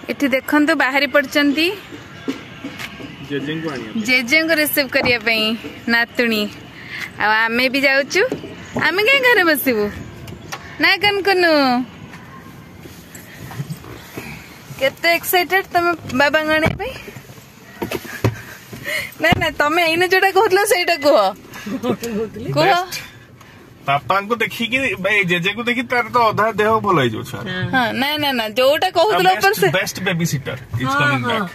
इठी देखंतु बाहरी पड़चंती जेजे को रिसीव करिया पई नातुणी आ आमे भी जाउचु आमे के घरे बसिबु ना कन कनु केते एक्साइटेड तमे बाबा गणे पई ना ना तमे एने जोटा कहतला सेटा कह पापा को देखी कि भाई जेजे को देखी तार तो आधा देह भल हो जाउ छा हां ना ना ना जोटा कहतला ऊपर से best babysitter is coming back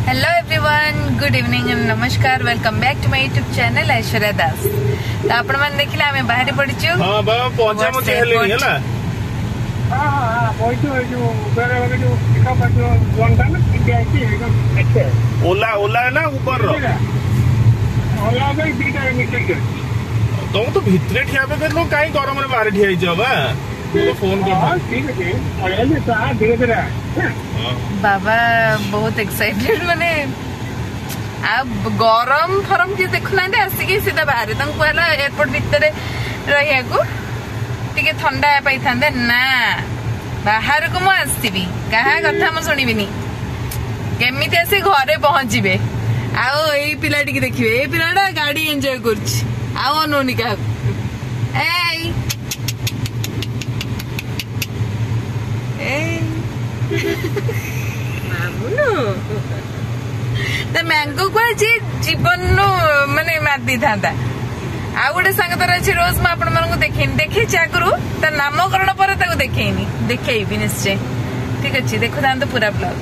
hello everyone good evening and नमस्कार welcome back to my YouTube channel Aishwarya Das तो आपण मन देखिले आमे बाहर पड़िछु हां बाबा पहुंचा मते हेले हला हां हां पहुंचो जो बेरे बेरे जो पिकअप जो जोनटा ना इंडिया की एकदम अच्छे ओला ओला ना ऊपर रो ओला भाई बीटा मिस्टेक तो भितरे ठिया पे कर लो काई गरम रे बाहर ठिया जबा तो फोन कर हां ठीक है अरे ले सा धीरे धीरे बाबा बहुत एक्साइटेड माने अब गरम फरम की देखुना दे आसी सीधा बाहर तंग कहला एयरपोर्ट भीतर रहिया को टिके ठंडा पाई थांदे ना बाहर को म आसीबी कहा कथा म सुनिबिनी केमिति आसी घरे पहुंचीबे आओ एई पिलाटी की देखिबे एई पिलाटा गाड़ी एन्जॉय करछि आओ अनोनी का एई एई मामुनो त मैंगो को जे जीवन नो माने मादी थांदा आ गोटे संग तर अछि रोज म आपण मन को देखैन देखै चाकरू त नामकरण पर ताको देखैनी देखैबी निश्चय ठीक अछि देखो दान तो पूरा ब्लॉग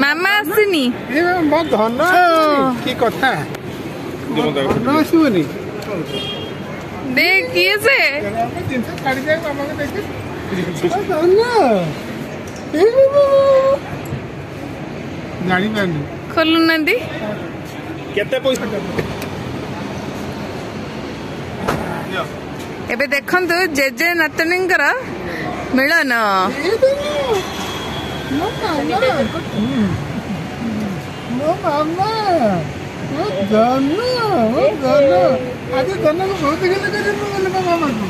मामा आसनी बहुत धन की कथा धन आसुनी देख किए से जिनसे छाड़ी जाए मामा को देखे धन गाड़ी पानी खोलु नंदी केते पैसा एबे देखंतु जेजे नातनींकर मिलन मो मामा मो धन आज धन को बहुत गले करे बोले मामा को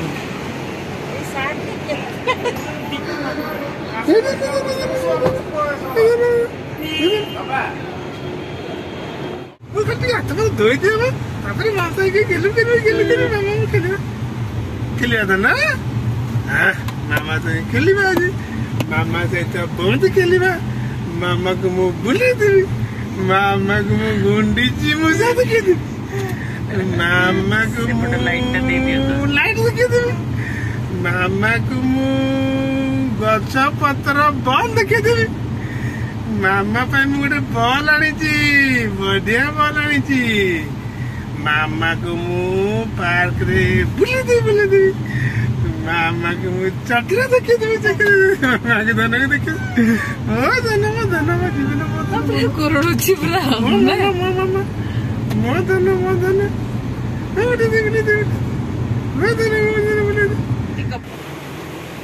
वो कटी हाथ में धोई दे बा तापर मासा के गेलु करे मामा को खेलिया था ना हां मामा से खेलिबा आज मामा से तो बहुत खेलिबा मामा को मु बुले देबी मामा को मु गुंडी जी मुसा के दे मामा को मु लाइट दे दियो लाइट के दे मामा को मु गछ पत्र बंद के दे मामा पे मु गोटे बॉल आनी छी बढ़िया बॉल आनी छी मामा को मु पार्क रे बुले दे मामा को मु चटरा देखे मामा के धन को देखे ओ धन जीवन बहुत करोड़ छिबरा मामा मो धन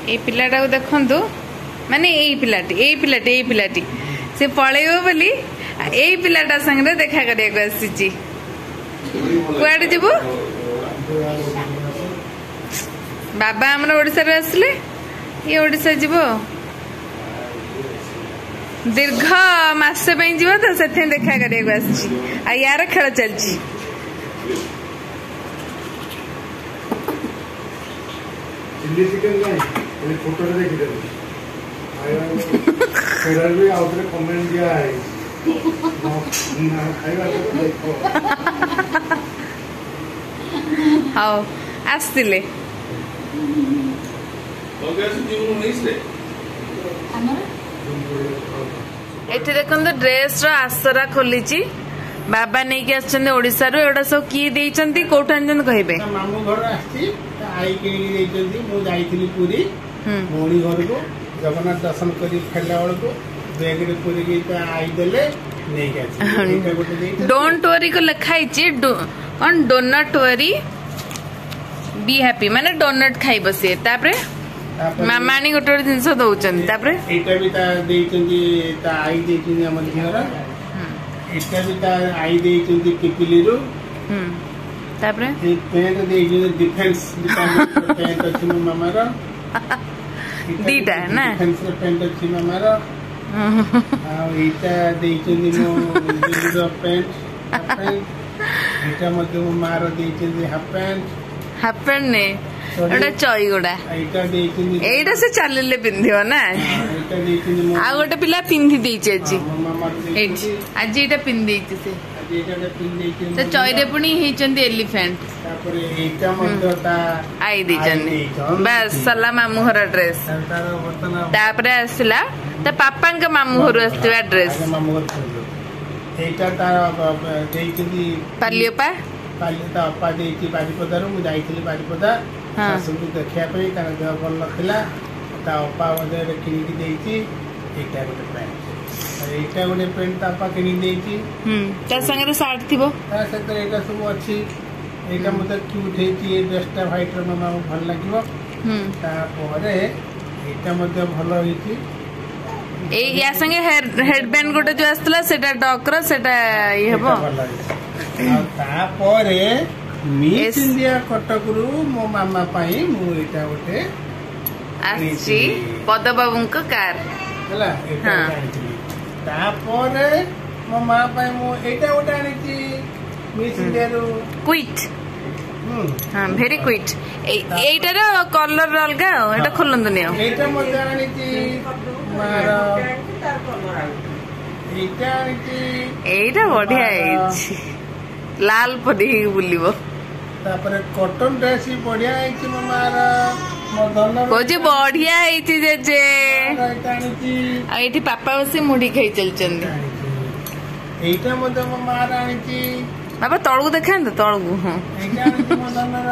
ए पिलाटा को देखंतु माने एई पिलाटी से पळेयो बोली एई पिलाटा संग रे देखा करिया को आसीची कुआडे जीवो बाबा हमर ओडिसा रे आसले ये ओडिसा जीवो दीर्घ मासे पे जीवो तो सेथे देखा करिया को आसीची आ यार खेल चलची चिल्ली चिकन नहीं फोटो रे देखि दे फेडरल भी आउटरे कमेंट दिया है ना खाइबा तो देखो हाउ आस्तिले एठी देखंतु ड्रेस रो आसरा खोलीची बाबा नहीं के आछन ओडिसा रो एडा सब की देइचंती कोठान जन कहबे मामू घर आछि आई के देइचंती मु जाईथिली पूरी मोणी घर को जगन्नाथ दर्शन करी फेला वाल को बैग रे पूरी के आई देले नहीं के डोंट वरी को लिखाई छी कौन डोनट वरी बी हैप्पी माने डोनट खाई बसे तापरे मामानी गोटे गोटे जिनस दौरान एटा भी ता देइचंती ता आई देइचंती हमर घर ଏଇଟା ବି ତା ଆଇ ଦେଇଛନ୍ତି ପିପିଲିରୁ। ତାପରେ ଏଇ ପ୍ୟାଣ୍ଟ ଦେଇଛନ୍ତି ଡିଫେନ୍ସ ଡିପାର୍ଟମେଣ୍ଟ ପ୍ୟାଣ୍ଟ ଅଛି ମୋ ମାମାର। ଦିଟା ନା ଡିଫେନ୍ସର ପ୍ୟାଣ୍ଟ ଅଛି ମାମାର। ଆଉ ଏଇଟା ଦେଇଛନ୍ତି ମୋ ଦିଦିର ପ୍ୟାଣ୍ଟ ହାଫ୍ ପ୍ୟାଣ୍ଟ। ଏଇଟା ମଧ୍ୟ ମୋ ମାର ଦେଇଛନ୍ତି ହାଫ୍ ପ୍ୟାଣ୍ଟ। ହାଫ୍ ପ୍ୟାଣ୍ଟ ନେ ଏଟା ଚଇଗୋଡା। ଏଇଟା ଦେଇଛନ୍ତି ଏଇଟା ସେ ଚାଲିଲେ ପିନ୍ଧିବ ନା। ଏଇଟା ଦେଇଛନ୍ତି ମୋ ଆଉ ଗୋଟେ ପିଲା ପିନ୍ଧି ଦେଇଛି ଆଜି ମୋ ମାମାର ଏଇଠି ଆଜି ଏଇଟା ପିନ୍ଧି ଦେଇଛି ସେ। ଆଜି ଏଇଟା ପିନ୍ଧି ଦେଇଛନ୍ତି। ସେ ଚଇରେ ପୁଣି ହେଇଛନ୍ତି ଏଲିଫେଣ୍ଟ। ତାପରେ ଏଇଟା ମଧ୍ୟ ତା ଆଇ ଦେଇଛନ୍ତି। ବାସ୍ ସଲା ମାମୁଁ ଘର ଡ୍ରେସ୍। ତାର ବର୍ତ୍ତମାନ ତାପରେ ଆସିଲା ତା ପାପାଙ୍କ ମାମୁଁ ଘରୁ ଆସିଥିବା ଡ୍ରେସ୍। ମାମୁଁ ଘର ଏଇଟା ତାର ଦେଇଛନ୍ତି ପାଲିଅପା କାଲି ତା ଅପା ଦେଇଛି ବାରିପଦାରୁ। ମୁଁ ଯାଇଥିଲି ବାରିପଦା ଶାଶୁଙ୍କୁ ଦେଖିବା ପାଇଁ କାରଣ ଦେହ ଭଲ ନଥିଲା। ତା ଅପା ମଧ୍ୟ କିଣିକି ଦେଇଛି। ଏଇଟା ଗୋଟେ ପ୍ୟାଣ୍ଟ। ଏଇଟା ଗୋଟେ ପ୍ୟାଣ୍ଟ ତା ଅପା କିଣିକି ଦେଇଛି। ତା ସାଙ୍ଗରେ ସାର୍ଟ ଥିବ। ତା ସହିତ ଏଇଟା ସବୁ ଅଛି। ଏଇଟା ମଧ୍ୟ କ୍ୟୁଟ୍ ହେଇଛି। ଏ ଡ୍ରେସଟା ହ୍ୱାଇଟ୍ର ମାମାକୁ ଭଲ ଲାଗିବ। ତାପରେ ଏଇଟା ମଧ୍ୟ ଭଲ ହେଇଛି। ଏଇ ୟା ସାଙ୍ଗେ ହେଡବ୍ୟାଣ୍ଡ ଗୋଟେ ଯୋଉ ଆସିଥିଲା ସେଟା ଡକର ସେଟା ଇଏ ହବ। ଆଉ ତାପରେ ମିସ୍ ଇଣ୍ଡିଆ କଟକରୁ ମୋ ମାମା ପାଇଁ ମୁଁ ଏଇଟା ଗୋଟେ ଆସିଛି ପଦବାବୁଙ୍କ କାର ହେଲା। ଏଇଟା ଆଣିଥିଲି। ତାପରେ ମୋ ମା ପାଇଁ ମୁଁ ଏଇଟା ଗୋଟେ ଆଣିଛି ମିସ୍ ଇଣ୍ଡିଆରୁ କୁଇଟ୍। ହଁ ଭେରି କୁଇଟ୍। ଏଇଟାର କଲର ଅଲଗା ଆଉ ଏଇଟା ଖୋଲନ୍ତୁନି ଆଉ। ଏଇଟା ମଧ୍ୟ ଆଣିଛି ମାର। ଏଇଟା ଆଣିଛି। ଏଇଟା ବଢିଆ ହେଇଛି ଲାଲ ପରି ହେଇକି ବୁଲିବ। ତାପରେ କଟନ ଡ୍ରେସ୍ ବଢିଆ ହେଇଛି ମୋ ମାର। କହୁଛି ବଢିଆ ହେଇଛି ଜେଜେ। ଏଇଟା ଆଣିଛି। ଆଉ ଏଇଠି ପାପା ବସି ମୁଢି ଖାଇ ଚାଲିଛନ୍ତି। ଏଇଟା ମଧ୍ୟ ମୋ ମାର ଆଣିଛି। ବାବା ତଳକୁ ଦେଖାନ୍ତୁ ତଳକୁ। ହଁ ଏଇଟା ଆଣିଛି ମୋ ଧନର।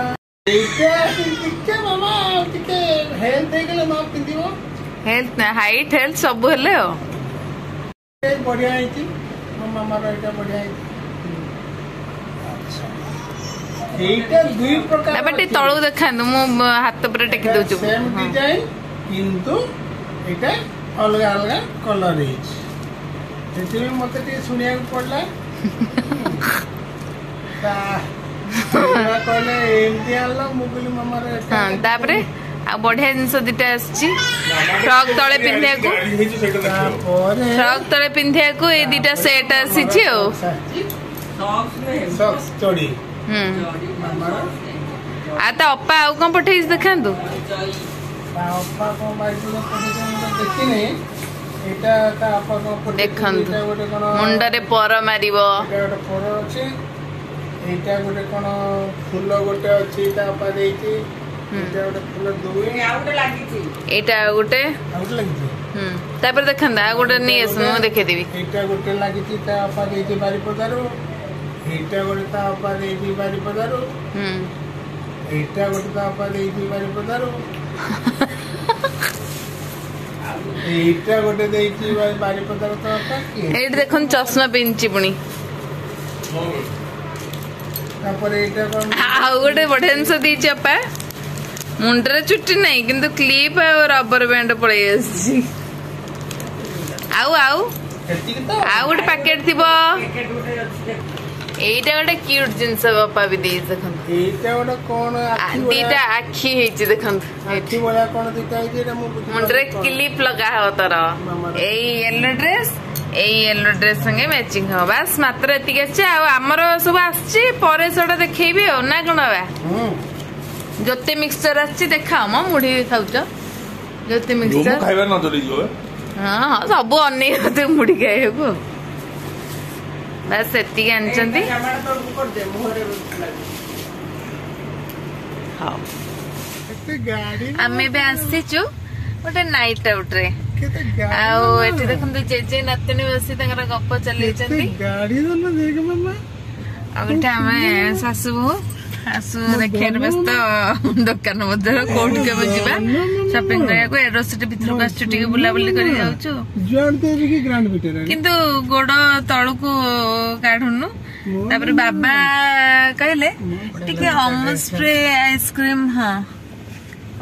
ଏଇଟା ଟିକେ ମାମା ଟିକେ ହେଲ୍ଥ ହେଇଗଲେ ମା ପିନ୍ଧିବ। ହେଲ୍ଥ ନା ହାଇଟ୍ ହେଲ୍ଥ ସବୁ ହେଲେ ଆଉ। ବଢିଆ ହେଇଛି ମୋ ମାମାର। ଏଇଟା ବଢିଆ ହେଇଛି। ଏଇଟା ଦୁଇ ପ୍ରକାର। ବାବା ଟିକେ ତଳକୁ ଦେଖାନ୍ତୁ ମୁଁ ହାତ ଉପରେ ଟେକି ଦଉଛି। ସେମ୍ ଡିଜାଇନ କିନ୍ତୁ ଏଇଟା ଅଲଗା ଅଲଗା କଲର ହେଇଛି। ସେଥିପାଇଁ ମତେ ଟିକେ ଶୁଣିବାକୁ ପଡିଲା। କହିଲେ ଏମିତି ଆଣିଲ। ମୁଁ କହିଲି ମାମାର। ତାପରେ ଆଉ ବଢିଆ ଜିନିଷ ଦିଟା ଆସିଛି ଫ୍ରକ୍ ତଳେ ପିନ୍ଧିବାକୁ। ଫ୍ରକ୍ ତଳେ ପିନ୍ଧିବାକୁ ଏଇ ଦିଟା ସେଟ୍ ଆସିଛି ଆଉ। ଆଉ ତା ଅପା ଆଉ କଣ ପଠେଇଛି ଦେଖାନ୍ତୁ। ଦେଖନ୍ତୁ ମୁଣ୍ଡରେ ପର ମାରିବ। ଏଇଟା ଗୋଟେ କଣ ଫୁଲ ଗୋଟେ ଅଛି ତା ଅପା ଦେଇଛି। ଏଇଟା ଗୋଟେ ଫୁଲ ଏଇଟା ଆଉ ଗୋଟେ ଲାଗିଛି। ତାପରେ ଦେଖାନ୍ତୁ ଆଉ ଗୋଟେ ନେଇ ଆସ ମୁଁ ଦେଖେଇଦେବି। ଏଇଟା ଗୋଟେ ଲାଗିଛି ତା ଅପା ଦେଇଛି ବାରିପଦାରୁ। ଏଇଟା ଗୋଟେ ତା ଅପା ଦେଇଛି ବାରିପଦାରୁ। ଏଇଟା ଗୋଟେ ତା ଅପା ଦେଇଛି ବାରିପଦାରୁ। ଏଇଟା ଗୋଟେ ଦେଇଛି ବାରିପଦାରୁ ତା ଅପା। ଏଇଠି ଦେଖନ୍ତୁ ଚଷମା ପିନ୍ଧିଛି ପୁଣି। ତାପରେ ଏଇଟା କଣ ଆଉ ଗୋଟେ ବଢିଆ ଜିନିଷ ଦେଇଛି ଅପା। ମୁଣ୍ଡରେ ଚୁଟି ନାହିଁ କିନ୍ତୁ କ୍ଲିପ ଆଉ ରବର ବ୍ୟାଣ୍ଡ ପଳେଇ ଆସିଛି। ଆଉ ଗୋଟେ ପ୍ୟାକେଟ ଥିବ। ଏଇଟା ଗୋଟେ କ୍ୟୁଟ୍ ଜିନିଷ ବାପା ବି ଦେଇଛି ଦେଖନ୍ତୁ। ଏଇଟା ଗୋଟେ କଣ ଦିଟା ଆଖି ହେଇଛି ଦେଖନ୍ତୁ। ମୁଣ୍ଡରେ କ୍ଲିପ ଲଗା ହବ ତାର। ଏଇ ୟେଲୋ ଡ୍ରେସ୍ ଏଇ ୟେଲୋ ଡ୍ରେସ୍ ସାଙ୍ଗେ ମ୍ୟାଚିଂ ହବ। ବାସ୍ ମାତ୍ର ଏତିକି ଅଛି। ଆଉ ଆମର ସବୁ ଆସିଛି ପରେ ସେଟା ଦେଖେଇବି ଆଉ ନା କଣ ବାବା। ଜ୍ୟୋତି ମିକ୍ସଚର ଆସିଛି ଦେଖାଅ। ମ ମୁଢି ଖାଉଛ ଜ୍ୟୋତି ମିକ୍ସଚର ଖାଇବା ନଜର ଯିବ। ହଁ ସବୁ ଅନେଇ ମୁଢି ଖାଇବାକୁ। ବାସ୍ ଏତିକି ଆଣିଛନ୍ତି। ହଉ ଆମେ ଏବେ ଆସିଛୁ ଗୋଟେ ନାଇଟ୍ ଆଉଟ୍ ରେ। ଆଉ ଏଠି ଦେଖନ୍ତୁ ଜେଜେ ନାତୁଣୀ ବସି ତାଙ୍କର ଗପ ଚଲେଇଛନ୍ତି। ଆଉ ଏଠି ଆମେ ଶାଶୁ ବୋହୂ ଦେଖିବାର ବ୍ୟସ୍ତ ଦୋକାନ ମଧ୍ୟ କୋଉଠି କେବେ ଯିବା ସପିଂ କରିବାକୁ। ଏରୋସିଟି ଭିତରକୁ ଆସିଛୁ ଟିକେ ବୁଲାବୁଲି କରି ଯାଉଛୁ କିନ୍ତୁ ଗୋଡ ତଳକୁ କାଢୁନୁ। ତାପରେ ବାବା କହିଲେ ଟିକେ ଅମୁଲ ସ୍ପ୍ରେ ଆଇସ୍କ୍ରିମ। ହଁ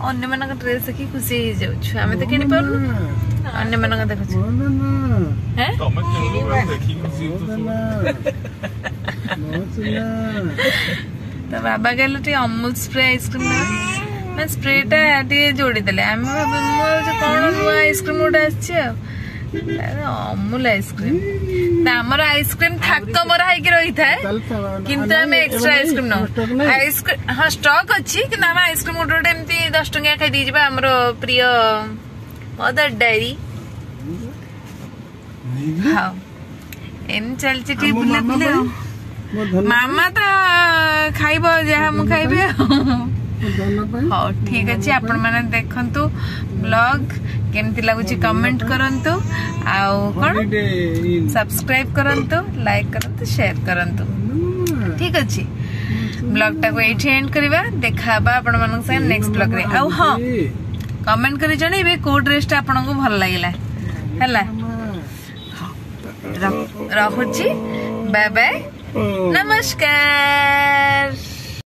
ଅନ୍ୟମାନଙ୍କ ଡ୍ରେସ୍ ଦେଖି ଖୁସି ହେଇଯାଉଛୁ। ଆମେ ତ କିଣିପାରୁନୁ अन्य मान देखुच ତମେ କେମିତି ଦେଖିକି ଖୁସି तो बाबा कहले टी अमूल स्प्रे आइसक्रीम ना स्प्रे टा टी जोड़ी देले हम कौन नुआ आइसक्रीम गोटे आछी अमूल आइसक्रीम हमर आइसक्रीम थाक मरा होगी रही था किंतु हम एक्स्ट्रा आइसक्रीम न आइसक्रीम हाँ स्टॉक अच्छी कि हम आइसक्रीम गोटे गोटे एमती 10 टंकिया खाई दीजिबा हमर प्रिय मदर डायरी हाँ एम चलची टी बुले मामा तो खाइब जहाँ मु खाइबे हाँ ठीक अच्छे आपण मैंने देखंतु ब्लॉग केमती लगुच कमेंट करंतु आउ कौन सब्सक्राइब करंतु लाइक करंतु शेयर करंतु ठीक अच्छे ब्लॉग टाको एठी एंड करबा देखाबा आपण मानक संग नेक्स्ट ब्लॉग रे आउ हाँ कमेंट करी जणैबे को ड्रेस टा आपन को भल लागिला हला रखुची बाय बाय नमस्कार।